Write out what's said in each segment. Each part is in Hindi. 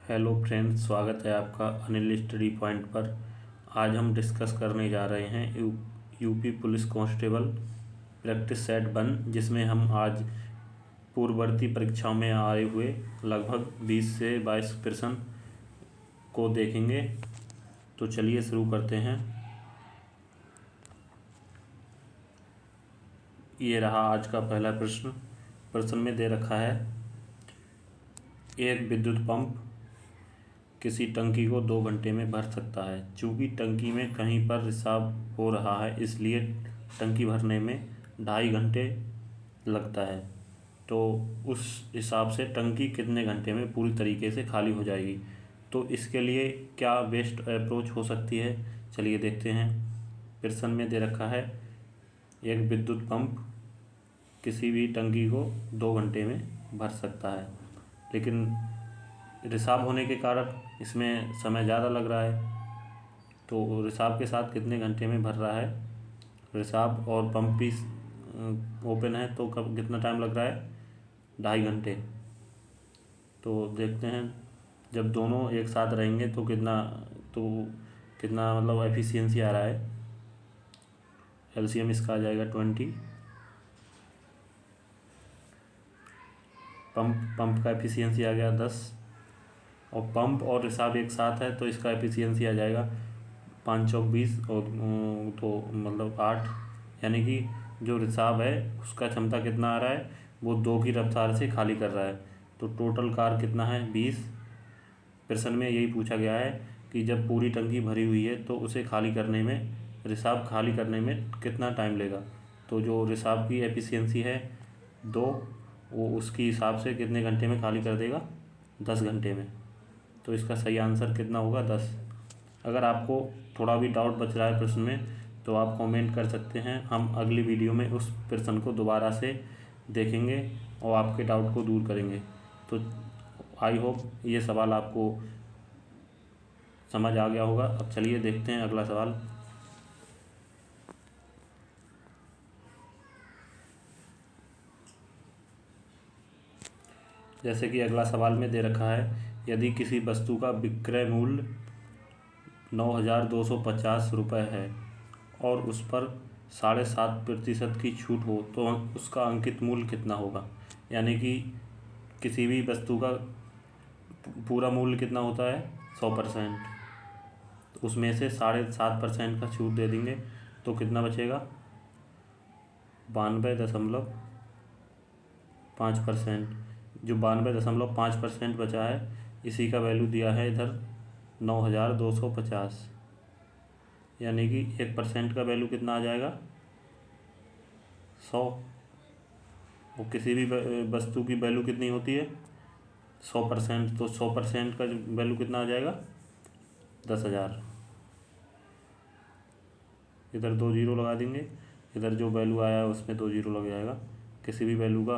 हेलो फ्रेंड्स, स्वागत है आपका अनिल स्टडी पॉइंट पर। आज हम डिस्कस करने जा रहे हैं UP police constable practice set 1, जिसमें हम आज पूर्ववर्ती परीक्षाओं में आए हुए लगभग 20 से 22 प्रश्न को देखेंगे। तो चलिए शुरू करते हैं। ये रहा आज का पहला प्रश्न। प्रश्न में दे रखा है, एक विद्युत पंप किसी टंकी को 2 घंटे में भर सकता है। चूँकि टंकी में कहीं पर रिसाव हो रहा है, इसलिए टंकी भरने में 2.5 घंटे लगता है। तो उस हिसाब से टंकी कितने घंटे में पूरी तरीके से खाली हो जाएगी। तो इसके लिए क्या बेस्ट अप्रोच हो सकती है, चलिए देखते हैं। प्रश्न में दे रखा है, एक विद्युत पंप किसी भी टंकी को 2 घंटे में भर सकता है, लेकिन रिसाव होने के कारण इसमें समय ज़्यादा लग रहा है। तो रिसाव के साथ कितने घंटे में भर रहा है, रिसाव और पंप भी ओपन है, तो कब कितना टाइम लग रहा है, 2.5 घंटे। तो देखते हैं, जब दोनों एक साथ रहेंगे तो कितना मतलब एफिशिएंसी आ रहा है। एलसीएम इसका आ जाएगा 20। पंप का एफिशिएंसी आ गया 10, और पंप और रिसाव एक साथ है तो इसका एफिशिएंसी आ जाएगा 5 चौक 20 और तो मतलब 8। यानी कि जो रिसाव है उसका क्षमता कितना आ रहा है, वो 2 की रफ्तार से खाली कर रहा है। तो टोटल कार कितना है, 20। प्रश्न में यही पूछा गया है कि जब पूरी टंकी भरी हुई है तो उसे खाली करने में, रिसाव खाली करने में कितना टाइम लेगा। तो जो रिसाव की एफिशिएंसी है 2, वो उसके हिसाब से कितने घंटे में खाली कर देगा, 10 घंटे में। तो इसका सही आंसर कितना होगा, 10। अगर आपको थोड़ा भी डाउट बच रहा है प्रश्न में तो आप कमेंट कर सकते हैं। हम अगली वीडियो में उस प्रश्न को दोबारा से देखेंगे और आपके डाउट को दूर करेंगे। तो आई होप ये सवाल आपको समझ आ गया होगा। अब चलिए देखते हैं अगला सवाल। जैसे कि अगला सवाल में दे रखा है, यदि किसी वस्तु का विक्रय मूल्य 9,250 रुपये है और उस पर 7.5% की छूट हो तो उसका अंकित मूल्य कितना होगा। यानी कि किसी भी वस्तु का पूरा मूल्य कितना होता है, 100%, तो उसमें से 7.5% का छूट दे देंगे तो कितना बचेगा, 92.5%। जो 92.5% बचा है, इसी का वैल्यू दिया है इधर 9,250। यानी कि 1% का वैल्यू कितना आ जाएगा, 100। और किसी भी वस्तु की वैल्यू कितनी होती है, 100%। तो 100% का वैल्यू कितना आ जाएगा, 10,000। इधर 2 जीरो लगा देंगे, इधर जो वैल्यू आया है उसमें 2 जीरो लग जाएगा। किसी भी वैल्यू का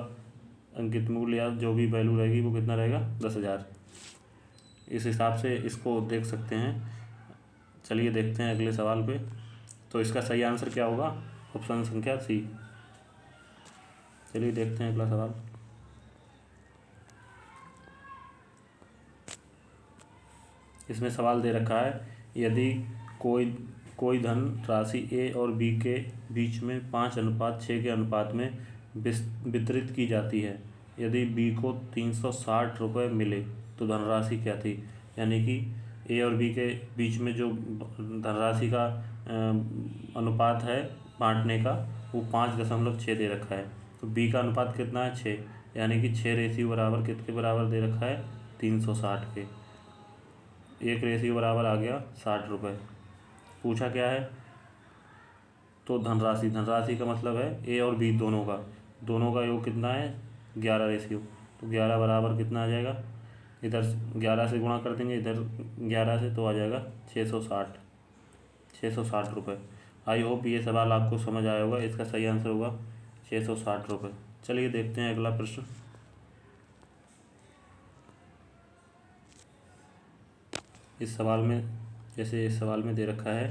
अंकित मूल्य या जो भी वैल्यू रहेगी वो कितना रहेगा, 10,000। इस हिसाब से इसको देख सकते हैं। चलिए देखते हैं अगले सवाल पे। तो इसका सही आंसर क्या होगा, ऑप्शन संख्या सी। चलिए देखते हैं अगला सवाल। इसमें सवाल दे रखा है, यदि कोई धन राशि ए और बी के बीच में 5:6 के अनुपात में वितरित की जाती है। यदि बी को 360 रुपये मिले तो धनराशि क्या थी। यानी कि ए और बी के बीच में जो धनराशि का अनुपात है बांटने का, वो 5.6 दे रखा है। तो बी का अनुपात कितना है, 6। यानी कि 6 रेशियो बराबर कितने बराबर दे रखा है, 360 के। 1 रेशियो बराबर आ गया 60 रुपये। पूछा क्या है, तो धनराशि का मतलब है ए और बी दोनों का योग कितना है, 11 रेशियो। तो 11 बराबर कितना आ जाएगा, इधर 11 से गुणा कर देंगे, इधर 11 से, तो आ जाएगा 660 रुपये। आई होप ये सवाल आपको समझ आया होगा। इसका सही आंसर होगा 660 रुपये। चलिए देखते हैं अगला प्रश्न। इस सवाल में दे रखा है,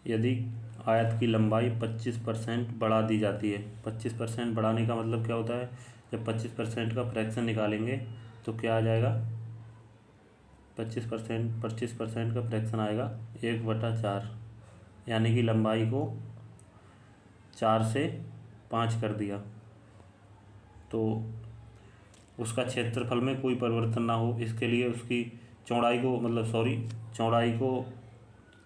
यदि आयत की लंबाई 25% बढ़ा दी जाती है। 25% बढ़ाने का मतलब क्या होता है, जब 25% का फ्रैक्शन निकालेंगे तो क्या आ जाएगा, 25% का फ्रैक्शन आएगा 1/4, यानी कि लंबाई को 4 से 5 कर दिया। तो उसका क्षेत्रफल में कोई परिवर्तन ना हो, इसके लिए उसकी चौड़ाई को चौड़ाई को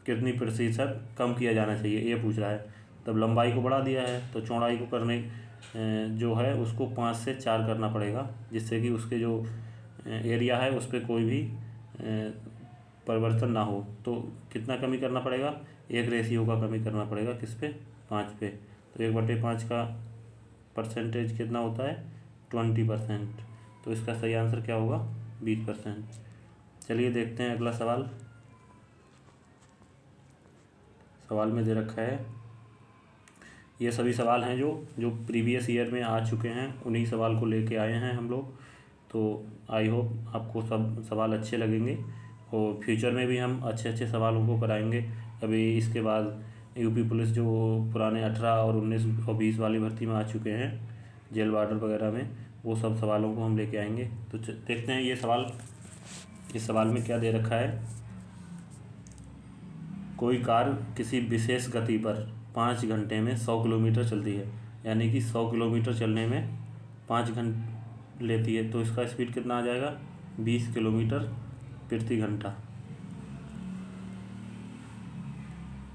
कितनी प्रतिशत कम किया जाना चाहिए, ये पूछ रहा है। तब लंबाई को बढ़ा दिया है तो चौड़ाई को करने जो है उसको 5 से 4 करना पड़ेगा, जिससे कि उसके जो एरिया है उस पर कोई भी परिवर्तन ना हो। तो कितना कमी करना पड़ेगा, 1 रेशियो का कमी करना पड़ेगा, किस पे, 5 पे। तो 1/5 का परसेंटेज कितना होता है, 20%। तो इसका सही आंसर क्या होगा, 20%। चलिए देखते हैं अगला सवाल। सवाल में दे रखा है, ये सभी सवाल हैं जो प्रीवियस ईयर में आ चुके हैं, उन्हीं सवाल को लेके आए हैं हम लोग। तो आई होप आपको सब सवाल अच्छे लगेंगे और फ्यूचर में भी हम अच्छे अच्छे सवालों को कराएंगे। अभी इसके बाद यूपी पुलिस जो पुराने 18 और 19 और 20 वाली भर्ती में आ चुके हैं, जेल वार्डर वगैरह में, वो सब सवालों को हम लेके आएंगे। तो देखते हैं ये सवाल, इस सवाल में क्या दे रखा है। कोई कार किसी विशेष गति पर 5 घंटे में 100 किलोमीटर चलती है, यानी कि 100 किलोमीटर चलने में 5 घंटे लेती है। तो इसका स्पीड कितना आ जाएगा, 20 किलोमीटर प्रति घंटा।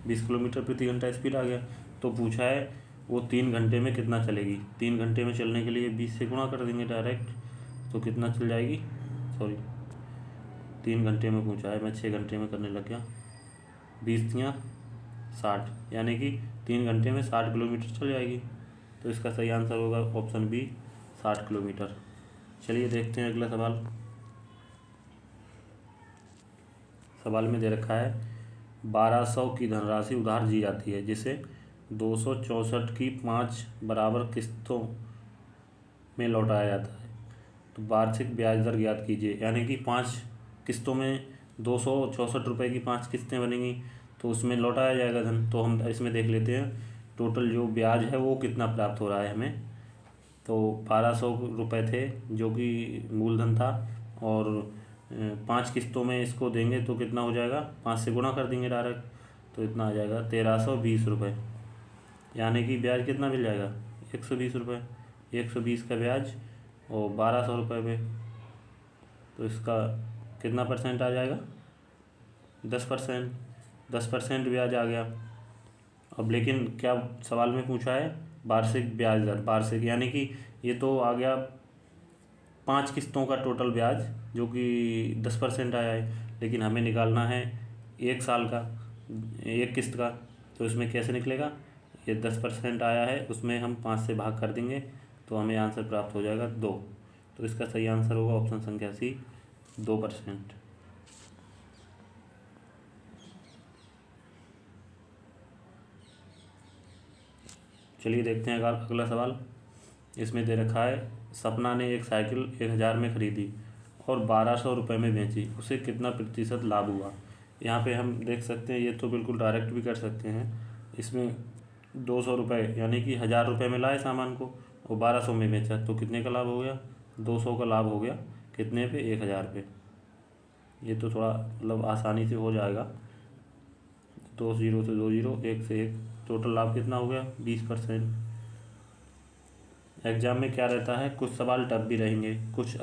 20 किलोमीटर प्रति घंटा स्पीड आ गया। तो पूछा है वो 3 घंटे में कितना चलेगी। 3 घंटे में चलने के लिए 20 से गुणा कर देंगे डायरेक्ट, तो कितना चल जाएगी, 3 घंटे में पूछा है, मैं 6 घंटे में करने लग गया। 20 या 60, यानी कि 3 घंटे में 60 किलोमीटर चल जाएगी। तो इसका सही आंसर होगा ऑप्शन बी, 60 किलोमीटर। चलिए देखते हैं अगला सवाल। सवाल में दे रखा है 1200 की धनराशि उधार दी जाती है, जिसे 264 की 5 बराबर किस्तों में लौटाया जाता है। तो वार्षिक ब्याज दर ज्ञात कीजिए, यानी कि 5 किस्तों में 264 रुपये की 5 किस्तें बनेंगी, तो उसमें लौटाया जाएगा धन। तो हम इसमें देख लेते हैं टोटल जो ब्याज है वो कितना प्राप्त हो रहा है हमें। तो 1200 रुपये थे जो कि मूलधन था, और 5 किस्तों में इसको देंगे तो कितना हो जाएगा, 5 से गुणा कर देंगे डायरेक्ट, तो इतना आ जाएगा 1320 रुपये, यानी कि ब्याज कितना मिल जाएगा, 120 रुपये। 120 का ब्याज और 1200 रुपये पे, तो इसका कितना परसेंट आ जाएगा, 10%। 10% ब्याज आ गया। अब लेकिन क्या सवाल में पूछा है, वार्षिक ब्याज दर, वार्षिक यानी कि ये तो आ गया 5 किस्तों का टोटल ब्याज जो कि 10% आया है, लेकिन हमें निकालना है 1 साल का, 1 किस्त का। तो इसमें कैसे निकलेगा, ये 10% आया है, उसमें हम 5 से भाग कर देंगे, तो हमें आंसर प्राप्त हो जाएगा 2। तो इसका सही आंसर होगा ऑप्शन संख्या सी, 2%। चलिए देखते हैं अगला सवाल। इसमें दे रखा है सपना ने एक साइकिल 1000 में खरीदी और 1200 रुपये में बेची, उसे कितना प्रतिशत लाभ हुआ। यहाँ पे हम देख सकते हैं, ये तो बिल्कुल डायरेक्ट भी कर सकते हैं। इसमें 200 रुपये यानी कि 1000 रुपये में लाए सामान को और 1200 में बेचा, तो कितने का लाभ हो गया, 200 का लाभ हो गया, कितने पे, 1000 पे। ये तो थोड़ा मतलब आसानी से हो जाएगा, 2 0 से 2 0, 1 से 1, टोटल लाभ कितना हो गया, 20%। एग्ज़ाम में क्या रहता है, कुछ सवाल टफ भी रहेंगे, कुछ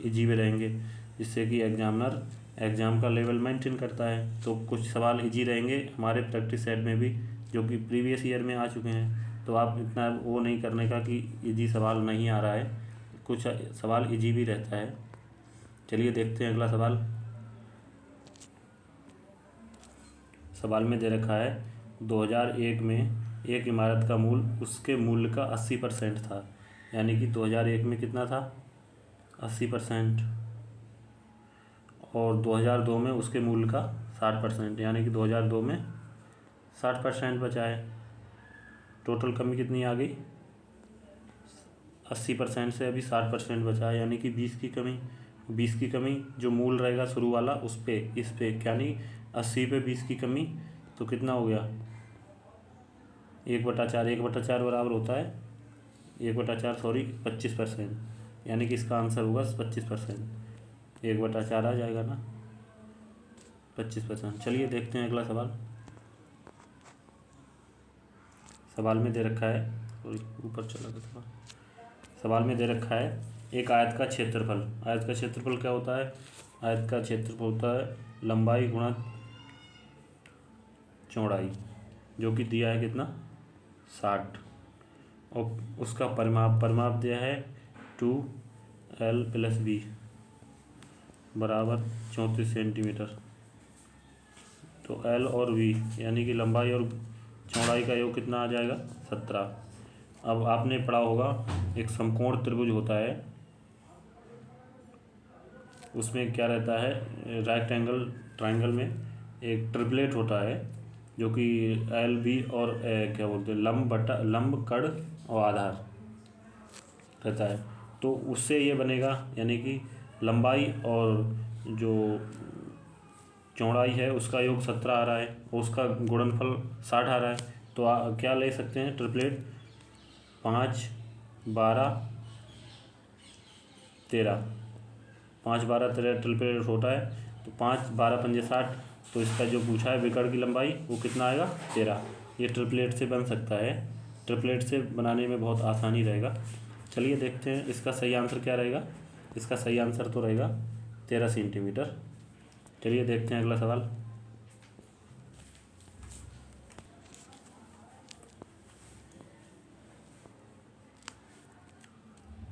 इजी भी रहेंगे, जिससे कि एग्जामिनर एग्ज़ाम का लेवल मेंटेन करता है। तो कुछ सवाल इजी रहेंगे हमारे प्रैक्टिस सेट में भी, जो कि प्रीवियस ईयर में आ चुके हैं। तो आप इतना वो नहीं करने का कि इजी सवाल नहीं आ रहा है, कुछ सवाल इजी भी रहता है। चलिए देखते हैं अगला सवाल। सवाल में दे रखा है 2001 में एक इमारत का मूल्य उसके मूल्य का 80% था, यानी कि 2001 में कितना था, 80%, और 2002 में उसके मूल्य का 60%, यानी कि 2002 में 60% बचा है। टोटल कमी कितनी आ गई, 80% से अभी 60% बचा है, यानी कि 20 की कमी। 20 की कमी जो मूल रहेगा शुरू वाला उस पे, इस पे, यानी 80 पे 20 की कमी, तो कितना हो गया, 1/4। 1/4 बराबर होता है 1/4 25%, यानी कि इसका आंसर होगा 25%। 1/4 आ जाएगा ना, 25%। चलिए देखते हैं अगला सवाल। सवाल में दे रखा है, सॉरी ऊपर चला गया था। सवाल में दे रखा है एक आयत का क्षेत्रफल। आयत का क्षेत्रफल क्या होता है? आयत का क्षेत्रफल होता है लंबाई गुणा चौड़ाई, जो कि दिया है कितना, 60। और उसका परिमाप दिया है 2L + B बराबर 34 सेंटीमीटर। तो L और V यानी कि लंबाई और चौड़ाई का योग कितना आ जाएगा, 17। अब आपने पढ़ा होगा एक समकोण त्रिभुज होता है, उसमें क्या रहता है, राइट एंगल ट्रायंगल में एक ट्रिपलेट होता है जो कि LB और क्या बोलते हैं, लंब कड़ और आधार रहता है। तो उससे ये बनेगा, यानी कि लंबाई और जो चौड़ाई है उसका योग 17 आ रहा है और उसका गुणनफल 60 आ रहा है। तो क्या ले सकते हैं, ट्रिपलेट 5, 12, 13, 5, 12, 13 ट्रिपलेट होता है। तो 5, 12, 5, 60। तो इसका जो पूछा है विकर्ण की लंबाई वो कितना आएगा, 13। ये ट्रिपलेट से बन सकता है, ट्रिपलेट से बनाने में बहुत आसानी रहेगा। चलिए देखते हैं इसका सही आंसर क्या रहेगा। इसका सही आंसर तो रहेगा 13 सेंटीमीटर। चलिए देखते हैं अगला सवाल।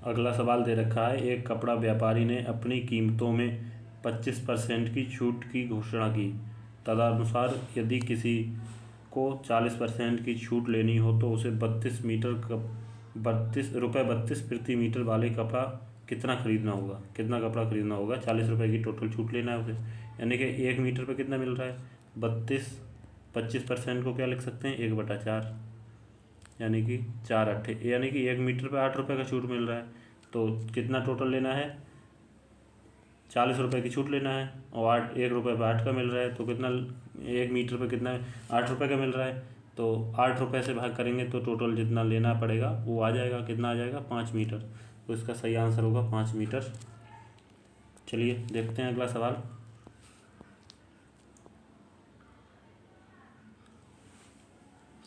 अगला सवाल दे रखा है एक कपड़ा व्यापारी ने अपनी कीमतों में 25% की छूट की घोषणा की। तदनुसार यदि किसी को 40% की छूट लेनी हो तो उसे 32 प्रति मीटर वाले कपड़ा कितना खरीदना होगा। कितना कपड़ा खरीदना होगा, 40 रुपये की टोटल छूट लेना है उसे, यानी कि 1 मीटर पे कितना मिल रहा है, 32। 25% को क्या लिख सकते हैं, 1/4, यानी कि 4 अट्ठे, यानी कि 1 मीटर पे 8 रुपये का छूट मिल रहा है। तो कितना टोटल लेना है, 40 रुपये की छूट लेना है और 1 रुपये पे 8 का मिल रहा है। तो कितना, 1 मीटर पे कितना 8 रुपये का मिल रहा है। तो 8 रुपये से भाग करेंगे तो टोटल जितना लेना पड़ेगा वो आ जाएगा, कितना आ जाएगा, 5 मीटर। तो इसका सही आंसर होगा 5 मीटर। चलिए देखते हैं अगला सवाल।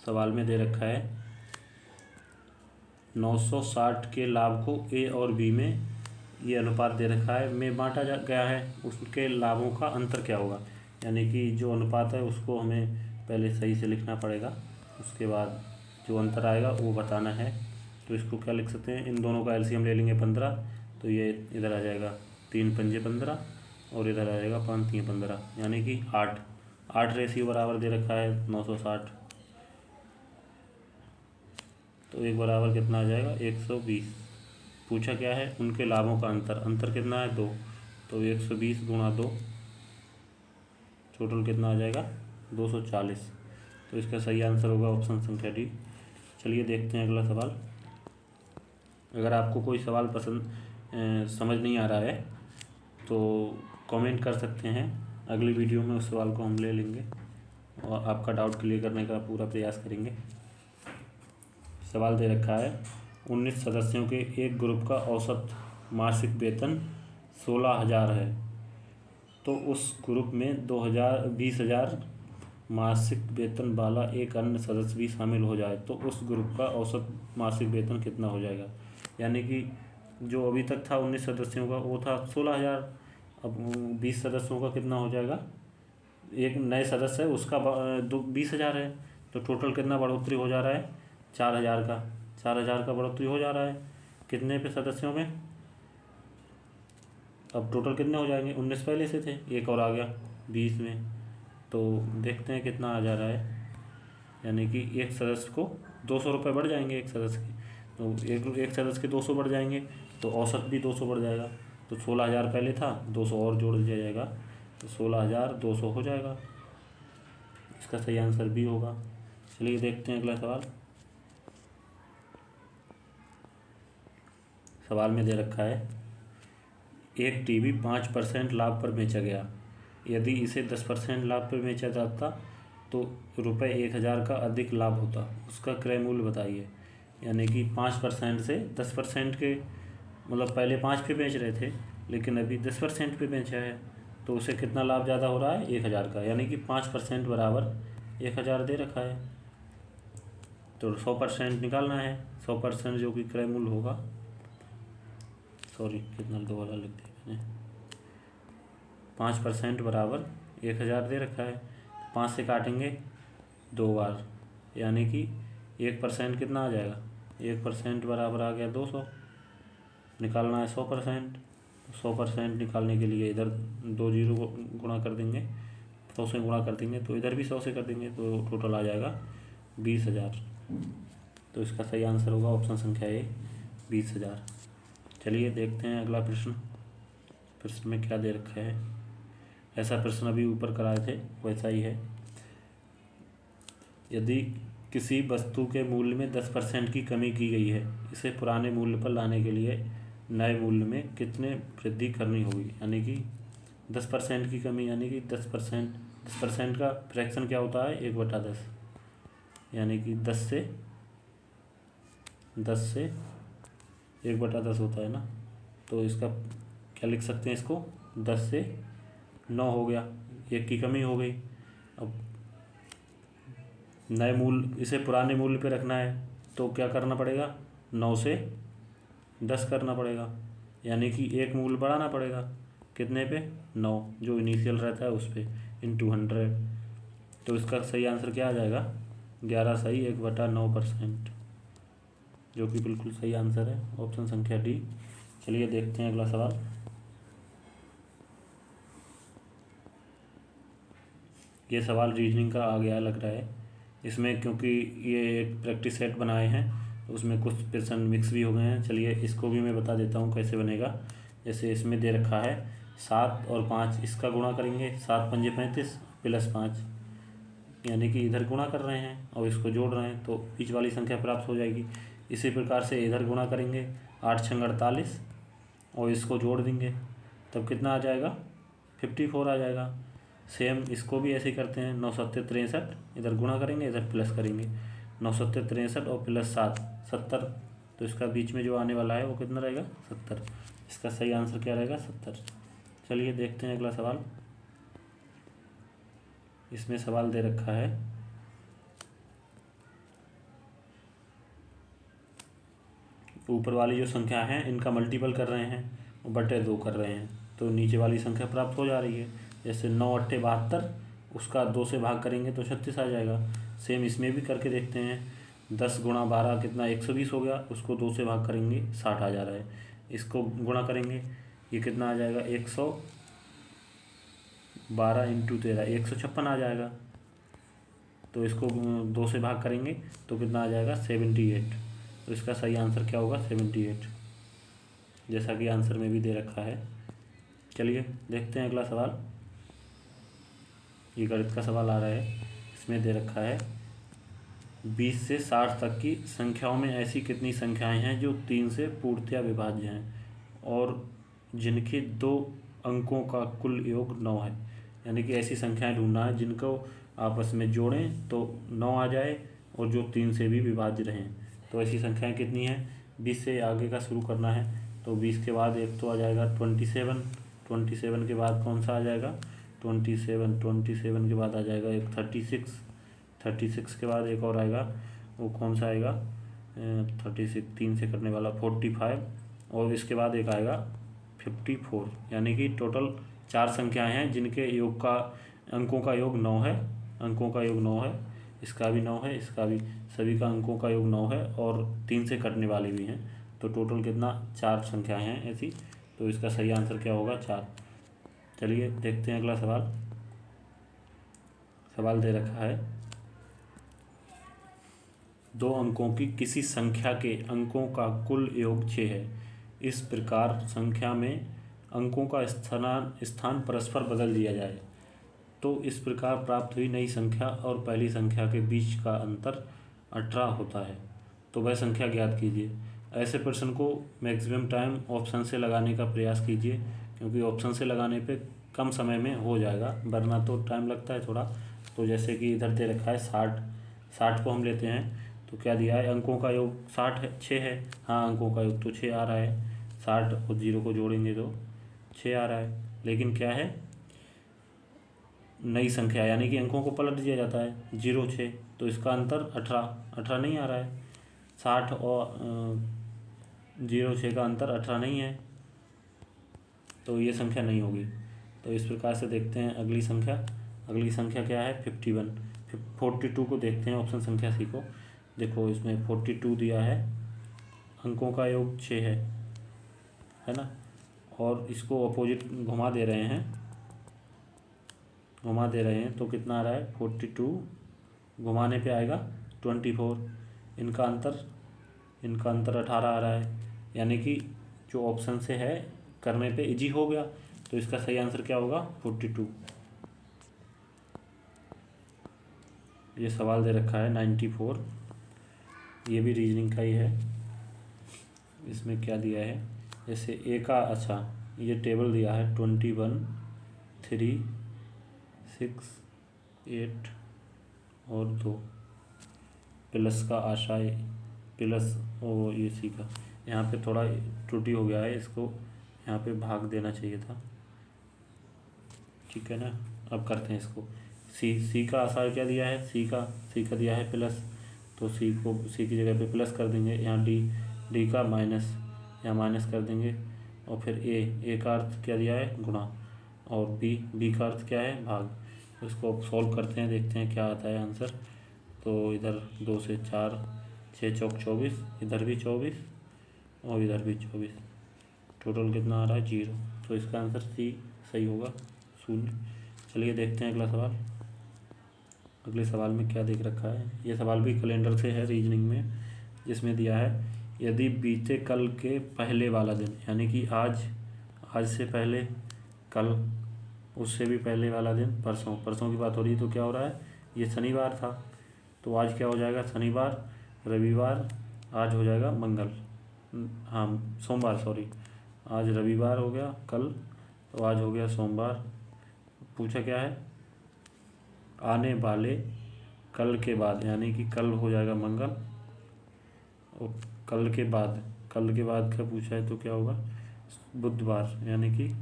सवाल में दे रखा है 960 के लाभ को A और B में, ये अनुपात दे रखा है, में बांटा गया है, उसके लाभों का अंतर क्या होगा। यानी कि जो अनुपात है उसको हमें पहले सही से लिखना पड़ेगा, उसके बाद जो अंतर आएगा वो बताना है। तो इसको क्या लिख सकते हैं, इन दोनों का एलसीएम ले लेंगे 15। तो ये इधर आ जाएगा 3 पंजे 15 और इधर आ जाएगा 5 3 15, यानी कि 8 रेशियो बराबर दे रखा है 960। तो एक बराबर कितना आ जाएगा, 120। पूछा क्या है, उनके लाभों का अंतर कितना है, 2। तो 120 गुणा 2, टोटल कितना आ जाएगा, 240। तो इसका सही आंसर होगा ऑप्शन संख्या डी। चलिए देखते हैं अगला सवाल। अगर आपको कोई सवाल समझ नहीं आ रहा है तो कमेंट कर सकते हैं, अगली वीडियो में उस सवाल को हम ले लेंगे और आपका डाउट क्लियर करने का पूरा प्रयास करेंगे। सवाल दे रखा है 19 सदस्यों के एक ग्रुप का औसत मासिक वेतन 16,000 है, तो उस ग्रुप में 20,000 मासिक वेतन वाला एक अन्य सदस्य भी शामिल हो जाए तो उस ग्रुप का औसत मासिक वेतन कितना हो जाएगा। यानी कि जो अभी तक था 19 सदस्यों का वो था 16,000, अब 20 सदस्यों का कितना हो जाएगा, एक नए सदस्य है उसका 20,000 है। तो टोटल कितना बढ़ोतरी हो जा रहा है, 4,000 का, 4,000 का बढ़ोतरी हो जा रहा है कितने पे, सदस्यों में। अब टोटल कितने हो जाएंगे, 19 पहले से थे, एक और आ गया 20 में। तो देखते हैं कितना आ जा रहा है, यानी कि एक सदस्य को 200 रुपये बढ़ जाएंगे एक सदस्य के। तो एक सदस्य के 200 बढ़ जाएंगे तो औसत भी 200 बढ़ जाएगा। तो 16,000 पहले था, 200 और जोड़ दिया जाएगा तो 16,200 हो जाएगा। इसका सही आंसर भी होगा। चलिए देखते हैं अगला सवाल। सवाल में दे रखा है एक टीवी 5% लाभ पर बेचा गया, यदि इसे 10% लाभ पर बेचा जाता तो ₹1,000 का अधिक लाभ होता, उसका क्रय मूल्य बताइए। यानी कि 5% से 10% के, मतलब पहले 5 पे बेच रहे थे लेकिन अभी 10% पे बेचा है, तो उसे कितना लाभ ज़्यादा हो रहा है, 1000 का, यानी कि 5% बराबर 1000 दे रखा है। तो 100% निकालना है, 100% जो कि क्रय मूल्य होगा, सॉरी कितना दो वाला लिख दिया मैंने, 5% बराबर 1000 दे रखा है। 5 से काटेंगे 2 बार, यानी कि 1% कितना आ जाएगा, 1% बराबर आ गया 200। निकालना है 100%। 100% निकालने के लिए इधर 2 जीरो गुणा कर देंगे, 100 से गुणा कर देंगे, तो इधर भी 100 से कर देंगे, तो टोटल आ जाएगा 20,000। तो इसका सही आंसर होगा ऑप्शन संख्या ए, 20,000। चलिए देखते हैं अगला प्रश्न। प्रश्न में क्या दे रखा है। ऐसा प्रश्न अभी ऊपर कराए थे, वैसा ही है। यदि किसी वस्तु के मूल्य में 10% की कमी की गई है, इसे पुराने मूल्य पर लाने के लिए नए मूल्य में कितने वृद्धि करनी होगी। यानी कि 10% की कमी, यानी कि 10% का फ्रैक्शन क्या होता है, 1/10, यानी कि 10 से 1/10 होता है ना। तो इसका क्या लिख सकते हैं, इसको 10 से 9 हो गया, 1 की कमी हो गई। अब नए मूल्य, इसे पुराने मूल्य पे रखना है, तो क्या करना पड़ेगा, 9 से 10 करना पड़ेगा, यानी कि 1 मूल्य बढ़ाना पड़ेगा, कितने पे, 9, जो इनिशियल रहता है उस पे, इंटू 100। तो इसका सही आंसर क्या आ जाएगा, 11 सही 1/9%, जो कि बिल्कुल सही आंसर है, ऑप्शन संख्या डी। चलिए देखते हैं अगला सवाल। ये सवाल रीजनिंग का आ गया लग रहा है। इसमें क्योंकि ये एक प्रैक्टिस सेट बनाए हैं, तो उसमें कुछ प्रश्न मिक्स भी हो गए हैं। चलिए इसको भी मैं बता देता हूँ कैसे बनेगा। जैसे इसमें दे रखा है 7 और 5, इसका गुणा करेंगे, 7 पंजे 35 प्लस 5, यानी कि इधर गुणा कर रहे हैं और इसको जोड़ रहे हैं, तो बीच वाली संख्या प्राप्त हो जाएगी। इसी प्रकार से इधर गुणा करेंगे, 8 छंग 48, और इसको जोड़ देंगे, तब कितना आ जाएगा, 54 आ जाएगा। सेम इसको भी ऐसे ही करते हैं, 9 7 63, इधर गुणा करेंगे, इधर प्लस करेंगे, 9 7 63 और प्लस 7 70, तो इसका बीच में जो आने वाला है वो कितना रहेगा, 70। इसका सही आंसर क्या रहेगा, 70। चलिए देखते हैं अगला सवाल। इसमें सवाल दे रखा है, ऊपर वाली जो संख्या है इनका मल्टीपल कर रहे हैं और बटे 2 कर रहे हैं, तो नीचे वाली संख्या प्राप्त हो जा रही है। जैसे 9 8 72, उसका 2 से भाग करेंगे तो 36 आ जाएगा। सेम इसमें भी करके देखते हैं, 10 गुणा 12 कितना, 120 हो गया, उसको 2 से भाग करेंगे 60 आ जा रहा है। इसको गुणा करेंगे, ये कितना आ जाएगा, 112 इंटू 13, 156 आ जाएगा। तो इसको 2 से भाग करेंगे तो कितना आ जाएगा, 78। तो इसका सही आंसर क्या होगा, 78, जैसा कि आंसर में भी दे रखा है। चलिए देखते हैं अगला सवाल। ये गणित का सवाल आ रहा है। इसमें दे रखा है 20 से 60 तक की संख्याओं में ऐसी कितनी संख्याएं हैं जो 3 से पूर्णतया विभाज्य हैं और जिनके 2 अंकों का कुल योग 9 है। यानी कि ऐसी संख्याएं ढूंढना है जिनको आपस में जोड़ें तो 9 आ जाए और जो 3 से भी विभाज्य रहें। तो ऐसी संख्याएं कितनी हैं, 20 से आगे का शुरू करना है, तो 20 के बाद एक तो आ जाएगा 27, 27 के बाद कौन सा आ जाएगा, 27 के बाद आ जाएगा एक 36, 36 के बाद एक और आएगा, वो कौन सा आएगा, 36 3 से करने वाला 45, और इसके बाद एक आएगा 54। यानी कि टोटल 4 संख्याएं हैं जिनके योग का अंकों का योग 9 है, अंकों का योग 9 है, इसका भी 9 है, इसका भी, सभी का अंकों का योग 9 है और 3 से कटने वाली भी हैं। तो टोटल कितना, 4 संख्याएं हैं ऐसी। तो इसका सही आंसर क्या होगा, 4। चलिए देखते हैं अगला सवाल। सवाल दे रखा है 2 अंकों की किसी संख्या के अंकों का कुल योग 6 है। इस प्रकार संख्या में अंकों का स्थान परस्पर बदल दिया जाए तो इस प्रकार प्राप्त हुई नई संख्या और पहली संख्या के बीच का अंतर 18 होता है, तो वह संख्या ज्ञात कीजिए। ऐसे प्रश्न को मैक्सिमम टाइम ऑप्शन से लगाने का प्रयास कीजिए, क्योंकि ऑप्शन से लगाने पे कम समय में हो जाएगा, वरना तो टाइम लगता है थोड़ा। तो जैसे कि इधर दे रखा है 60, 60 को हम लेते हैं तो क्या दिया है, अंकों का योग 60 है, 6 है, हाँ अंकों का योग तो 6 आ रहा है, 60 और 0 को जोड़ेंगे तो 6 आ रहा है, लेकिन क्या है, नई संख्या यानी कि अंकों को पलट दिया जाता है 0 6, तो इसका अंतर 18 नहीं आ रहा है। 60 और 0 6 का अंतर 18 नहीं है, तो ये संख्या नहीं होगी। तो इस प्रकार से देखते हैं अगली संख्या क्या है 51। 42 को देखते हैं, ऑप्शन संख्या सी को। देखो इसमें 42 दिया है, अंकों का योग 6 है ना, और इसको अपोजिट घुमा दे रहे हैं, तो कितना आ रहा है 42 घुमाने पे आएगा 24। इनका अंतर 18 आ रहा है, यानी कि जो ऑप्शन से है करने पे इजी हो गया। तो इसका सही आंसर क्या होगा 42। ये सवाल दे रखा है 94, ये भी रीजनिंग का ही है। इसमें क्या दिया है, जैसे ए का, अच्छा ये टेबल दिया है 21 3 6 8 और 2 प्लस का आशय प्लस ओ ये सी का, यहाँ पे थोड़ा त्रुटि हो गया है, इसको यहाँ पे भाग देना चाहिए था, ठीक है ना। अब करते हैं इसको। सी का आशय क्या दिया है, सी का दिया है प्लस, तो सी की जगह पे प्लस कर देंगे। यहाँ डी का माइनस, यहाँ माइनस कर देंगे। और फिर ए का अर्थ क्या दिया है गुणा, और बी का अर्थ क्या है भाग। तो इसको अब सॉल्व करते हैं, देखते हैं क्या आता है आंसर। तो इधर 2 से 4, 6 चौक 24, इधर भी 24 और इधर भी 24, टोटल कितना आ रहा है 0। तो इसका आंसर सी सही होगा, 0। चलिए देखते हैं अगला सवाल। अगले सवाल में क्या देख रखा है, ये सवाल भी कैलेंडर से है रीजनिंग में, जिसमें दिया है यदि बीते कल के पहले वाला दिन, यानी कि आज से पहले, कल उससे भी पहले वाला दिन, परसों की बात हो रही है, तो क्या हो रहा है, ये शनिवार था, तो आज क्या हो जाएगा शनिवार, रविवार, आज हो जाएगा मंगल, हाँ सोमवार, सॉरी, आज रविवार हो गया कल, तो आज हो गया सोमवार। पूछा क्या है, आने वाले कल के बाद, यानी कि कल हो जाएगा मंगल, और कल के बाद क्या पूछा है, तो क्या होगा बुधवार, यानी कि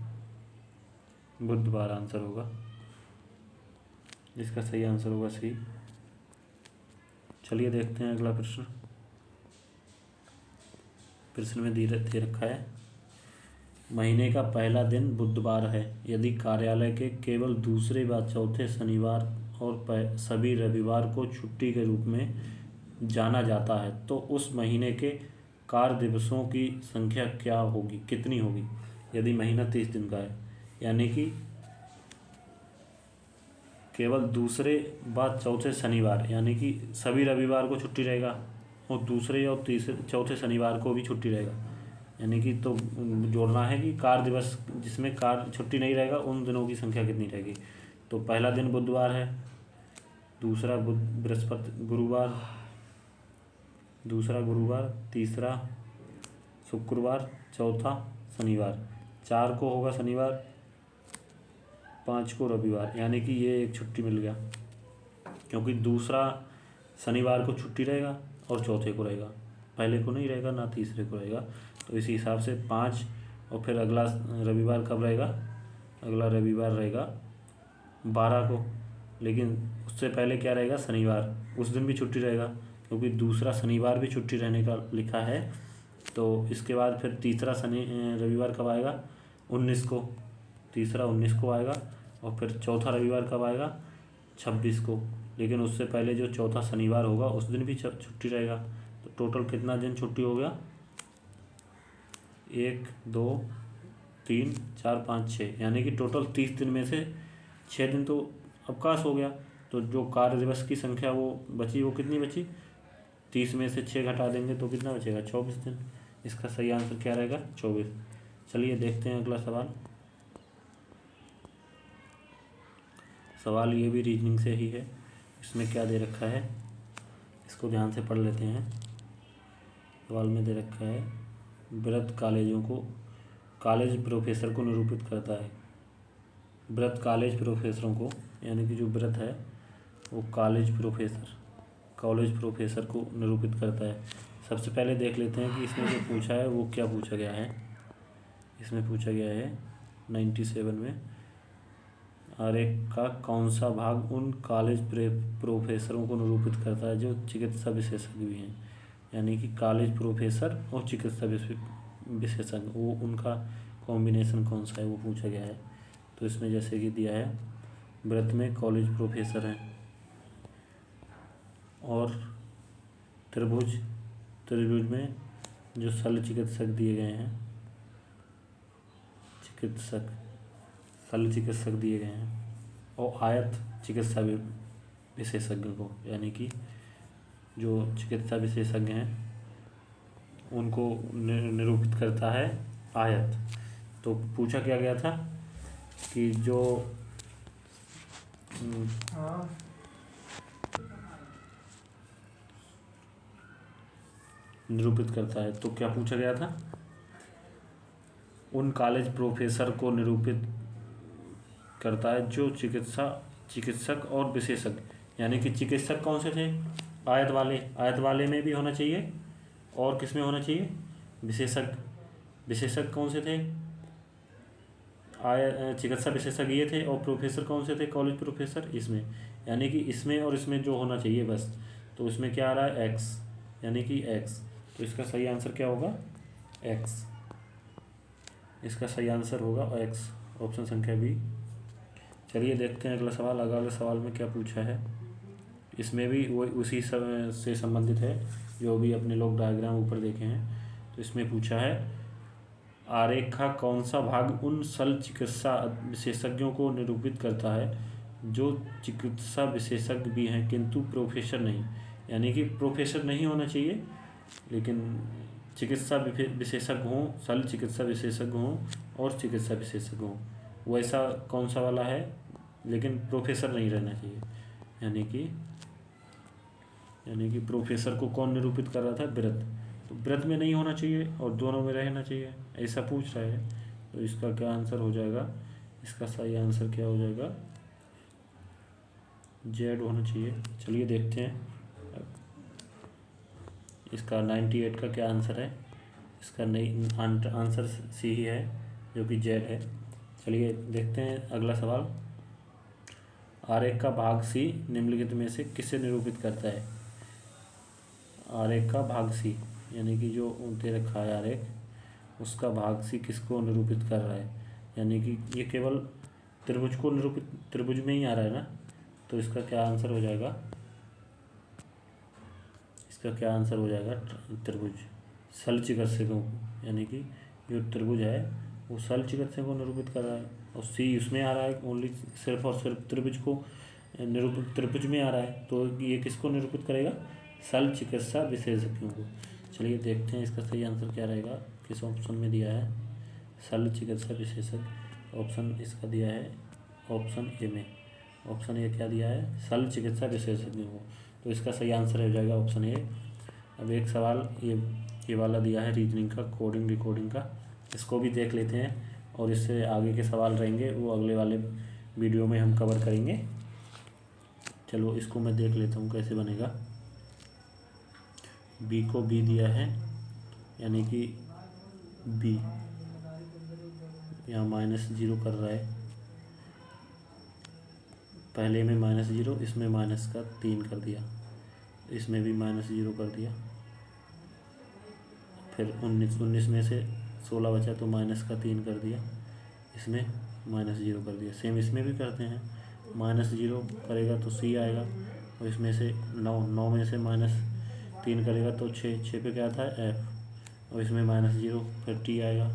बुधवार आंसर होगा। इसका सही आंसर होगा सी। चलिए देखते हैं अगला प्रश्न में दे रखा है, महीने का पहला दिन बुधवार है, यदि कार्यालय के केवल दूसरे व चौथे शनिवार और सभी रविवार को छुट्टी के रूप में जाना जाता है, तो उस महीने के कार्य दिवसों की संख्या क्या होगी, कितनी होगी। यदि महीना 30 दिन का है, यानी कि केवल दूसरे व चौथे शनिवार, यानी कि सभी रविवार को छुट्टी रहेगा, और दूसरे और चौथे शनिवार को भी छुट्टी रहेगा, यानी कि तो जोड़ना है कि कार्य दिवस जिसमें कार्य छुट्टी नहीं रहेगा उन दिनों की संख्या कितनी रहेगी। तो पहला दिन बुधवार है, दूसरा गुरुवार, तीसरा शुक्रवार, चौथा शनिवार, 4 को होगा शनिवार, 5 को रविवार, यानी कि ये एक छुट्टी मिल गया, क्योंकि दूसरा शनिवार को छुट्टी रहेगा और चौथे को रहेगा, पहले को नहीं रहेगा ना तीसरे को रहेगा। तो इसी हिसाब से 5, और फिर अगला रविवार कब रहेगा, अगला रविवार रहेगा 12 को, लेकिन उससे पहले क्या रहेगा शनिवार, उस दिन भी छुट्टी रहेगा, क्योंकि दूसरा शनिवार भी छुट्टी रहने का लिखा है। तो इसके बाद फिर तीसरा रविवार कब आएगा 19 को, तीसरा 19 को आएगा, और फिर चौथा रविवार कब आएगा 26 को, लेकिन उससे पहले जो चौथा शनिवार होगा उस दिन भी छुट्टी रहेगा। तो टोटल कितना दिन छुट्टी हो गया, 1 2 3 4 5 6, यानी कि टोटल 30 दिन में से 6 दिन तो अवकाश हो गया। तो जो कार्य दिवस की संख्या वो बची, वो कितनी बची, 30 में से 6 घटा देंगे तो कितना बचेगा 24 दिन। इसका सही आंसर क्या रहेगा 24। चलिए देखते हैं अगला सवाल ये भी रीजनिंग से ही है। इसमें क्या दे रखा है, इसको ध्यान से पढ़ लेते हैं। सवाल में दे रखा है वृत्त कॉलेज प्रोफेसर को निरूपित करता है। वृत्त कॉलेज प्रोफेसरों को, यानी कि जो वृत्त है वो कॉलेज प्रोफेसर को निरूपित करता है। सबसे पहले देख लेते हैं कि इसमें जो पूछा है वो क्या पूछा गया है। इसमें पूछा गया है 97 में आरेख का कौन सा भाग उन कॉलेज प्रोफेसरों को निरूपित करता है जो चिकित्सा विशेषज्ञ भी हैं। यानी कि कॉलेज प्रोफेसर और चिकित्सा विशेषज्ञ वो उनका कॉम्बिनेशन कौन सा है वो पूछा गया है। तो इसमें जैसे कि दिया है वृत्त में कॉलेज प्रोफेसर हैं और त्रिभुज में जो शल्य चिकित्सक दिए गए हैं, शल्य चिकित्सक दिए गए हैं और आयत चिकित्सा विशेषज्ञ को, यानी कि जो चिकित्सा विशेषज्ञ हैं उनको निरूपित करता है आयत। तो पूछा क्या गया था कि जो निरूपित करता है, तो क्या पूछा गया था, उन कॉलेज प्रोफेसर को निरूपित करता है जो चिकित्सक और विशेषज्ञ, यानी कि चिकित्सक कौन से थे, आयत वाले में भी होना चाहिए और किस में होना चाहिए, विशेषज्ञ कौन से थे, चिकित्सा विशेषज्ञ ये थे और प्रोफेसर कौन से थे, कॉलेज प्रोफेसर इसमें, यानी कि इसमें और इसमें जो होना चाहिए बस। तो इसमें क्या आ रहा है एक्स, यानी कि एक्स। तो इसका सही आंसर क्या होगा एक्स, इसका सही आंसर होगा एक्स, ऑप्शन संख्या बी। चलिए देखते हैं अगला सवाल। अगले सवाल में क्या पूछा है, इसमें भी वो उसी से संबंधित है जो भी अपने लोग डायग्राम ऊपर देखे हैं। तो इसमें पूछा है आरेख का कौन सा भाग उन शल्य चिकित्सा विशेषज्ञों को निरूपित करता है जो चिकित्सा विशेषज्ञ भी हैं किंतु प्रोफेसर नहीं, यानी कि प्रोफेसर नहीं होना चाहिए लेकिन चिकित्सा विशेषज्ञ हों, शल्य चिकित्सा विशेषज्ञ हों और चिकित्सा विशेषज्ञ हों, वैसा कौन सा वाला है, लेकिन प्रोफेसर नहीं रहना चाहिए। यानी कि प्रोफेसर को कौन निरूपित कर रहा था, वृत्त, तो वृत्त में नहीं होना चाहिए और दोनों में रहना चाहिए, ऐसा पूछ रहा है। तो इसका क्या आंसर हो जाएगा, इसका सही आंसर क्या हो जाएगा, जेड होना चाहिए। चलिए देखते हैं इसका 98 का क्या आंसर है। इसका नहीं आंसर सी ही है जो कि जेड है। चलिए देखते हैं अगला सवाल। आरेख का भाग सी निम्नलिखित में से किसे निरूपित करता है। आरेख का भाग सी यानी कि जो दे रखा है आरेख, उसका भाग सी किसको निरूपित कर रहा है, यानी कि ये केवल त्रिभुज को निरूपित, त्रिभुज में ही आ रहा है ना। तो इसका क्या आंसर हो जाएगा, इसका क्या आंसर हो जाएगा, त्रिभुज शल्य चिकित्सकों को, यानी कि जो त्रिभुज है वो शल्य चिकित्सकों को निरूपित कर रहा है और सी उसमें आ रहा है, ओनली सिर्फ और सिर्फ त्रिभुज को निरूपित, त्रिभुज में आ रहा है। तो ये किसको निरूपित करेगा, शल्य चिकित्सा विशेषज्ञों को। चलिए देखते हैं इसका सही आंसर क्या रहेगा, किस ऑप्शन में दिया है शल्य चिकित्सा विशेषज्ञ। ऑप्शन इसका दिया है ऑप्शन ए में, ऑप्शन ए क्या दिया है, शल्य चिकित्सा विशेषज्ञों को। तो इसका सही आंसर हो जाएगा ऑप्शन ए। अब एक सवाल ये वाला दिया है रीजनिंग का, कोडिंग रिकॉर्डिंग का, इसको भी देख लेते हैं और इससे आगे के सवाल रहेंगे वो अगले वाले वीडियो में हम कवर करेंगे। चलो इसको मैं देख लेता हूँ कैसे बनेगा। बी को बी दिया है, यानी कि बी यहाँ -0 कर रहा है, पहले में -0, इसमें माइनस का 3 कर दिया, इसमें भी -0 कर दिया, फिर 19 में से 16 बचा तो -3 कर दिया, इसमें -0 कर दिया। सेम इसमें भी करते हैं, -0 करेगा तो सी आएगा और इसमें से 9 में से -3 करेगा तो 6 पे क्या था एफ, और इसमें -0 फिर टी आएगा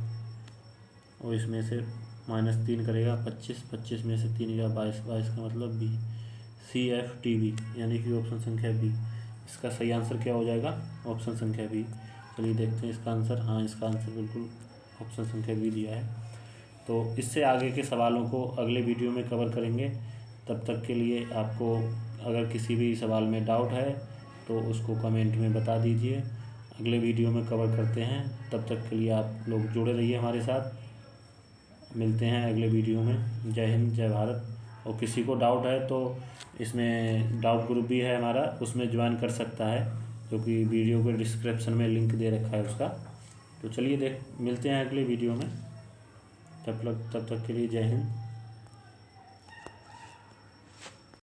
और इसमें से -3 करेगा 25 में से 3 गया 22 का मतलब बी, CFTB, यानी कि ऑप्शन संख्या बी। इसका सही आंसर क्या हो जाएगा, ऑप्शन संख्या बी। चलिए देखते हैं इसका आंसर। हाँ, इसका आंसर बिल्कुल ऑप्शन संख्या बी दिया है। तो इससे आगे के सवालों को अगले वीडियो में कवर करेंगे। तब तक के लिए आपको अगर किसी भी सवाल में डाउट है तो उसको कमेंट में बता दीजिए, अगले वीडियो में कवर करते हैं। तब तक के लिए आप लोग जुड़े रहिए हमारे साथ, मिलते हैं अगले वीडियो में। जय हिंद, जय भारत। और किसी को डाउट है तो इसमें डाउट ग्रुप भी है हमारा, उसमें ज्वाइन कर सकता है, जो कि वीडियो के डिस्क्रिप्शन में लिंक दे रखा है उसका। तो चलिए मिलते हैं अगले वीडियो में। तब तक के लिए जय हिंद।